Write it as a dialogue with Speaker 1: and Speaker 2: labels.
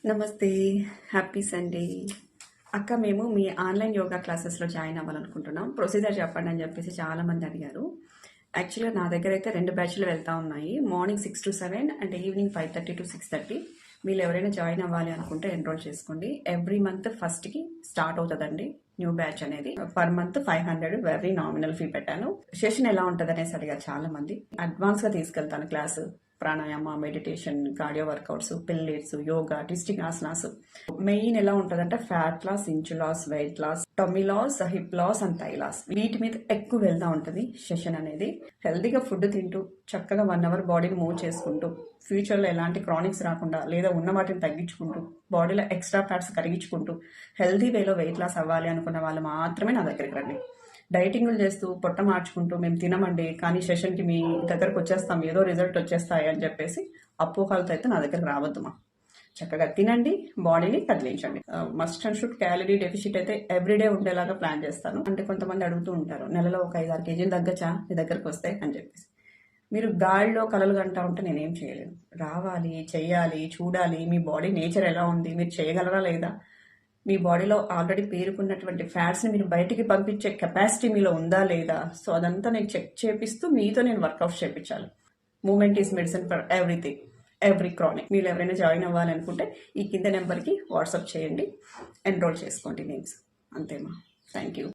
Speaker 1: నమస్తే. Happy Sunday. అక్క మేము మీ ఆన్లైన్ యోగా క్లాసెస్లో జాయిన్ అవ్వాలనుకుంటున్నాం. ప్రొసీజర్ చెప్పండి అని చెప్పేసి చాలామంది అడిగారు. యాక్చువల్గా నా దగ్గర అయితే 2 బ్యాచ్లు వెళ్తూ ఉన్నాయి. Morning 6 to 7 and evening 5:30 to 6:30. మీరు ఎవరైనా జాయిన్ అవ్వాలి అనుకుంటే ఎన్రోల్ చేసుకోండి. ఎవ్రీ మంత్ ఫస్ట్కి స్టార్ట్ అవుతుందండి న్యూ బ్యాచ్ అనేది. Per month 500 very nominal fee పెట్టాను. సెషన్ ఎలా ఉంటుంది అనేసి అడిగారు చాలా మంది. అడ్వాన్స్గా తీసుకెళ్తాను class. Pranayama, meditation, cardio workouts, pilates, yoga, twisting asanas. Main ఎలా ఉంటుందంటే fat loss, inch loss, weight loss, tummy loss, hip loss and thigh loss. వీటి మీద ఎక్కువ వెళ్తూ ఉంటుంది సెషన్ అనేది. హెల్తీగా ఫుడ్ తింటూ చక్కగా 1 hour బాడీని మూవ్ చేసుకుంటూ ఫ్యూచర్లో ఎలాంటి క్రానిక్స్ రాకుండా లేదా ఉన్న వాటిని తగ్గించుకుంటూ బాడీలో ఎక్స్ట్రా ఫ్యాట్స్ కరిగించుకుంటూ హెల్తీ వేలో వెయిట్ లాస్ అవ్వాలి అనుకున్న వాళ్ళు మాత్రమే నా దగ్గరికి రండి. డైటింగ్లు చేస్తూ పొట్ట మార్చుకుంటూ మేము తినమండి కానీ సెషన్కి మీ దగ్గరకు వచ్చేస్తాం ఏదో రిజల్ట్ వచ్చేస్తాయి అని చెప్పేసి అపోహలతో అయితే నా దగ్గరకు రావద్దుమా. చక్కగా తినండి, బాడీని కదిలించండి. Must and should calorie deficit అయితే ఎవ్రీడే ఉండేలాగా ప్లాన్ చేస్తాను. అంటే కొంతమంది అడుగుతూ ఉంటారు, నెలలో ఒక 5-6 kg తగ్గచ్చా మీ దగ్గరకు వస్తే అని చెప్పేసి. మీరు గాలిలో కలలు గంటా ఉంటే నేనేం చేయలేను. రావాలి, చెయ్యాలి, చూడాలి మీ బాడీ నేచర్ ఎలా ఉంది, మీరు చేయగలరా లేదా, మీ బాడీలో ఆల్రెడీ పేరుకున్నటువంటి ఫ్యాట్స్ని మీరు బయటికి పంపించే కెపాసిటీ మీలో ఉందా లేదా. సో అదంతా నేను చెక్ చేపిస్తూ మీతో నేను వర్కౌట్ చేయించాలి. Movement is medicine for everything, every chronic. మీరు ఎవరైనా జాయిన్ అవ్వాలనుకుంటే ఈ కింద నెంబర్కి వాట్సాప్ చేయండి, ఎన్రోల్ చేసుకోండి నేమ్స్. అంతేమా. Thank you.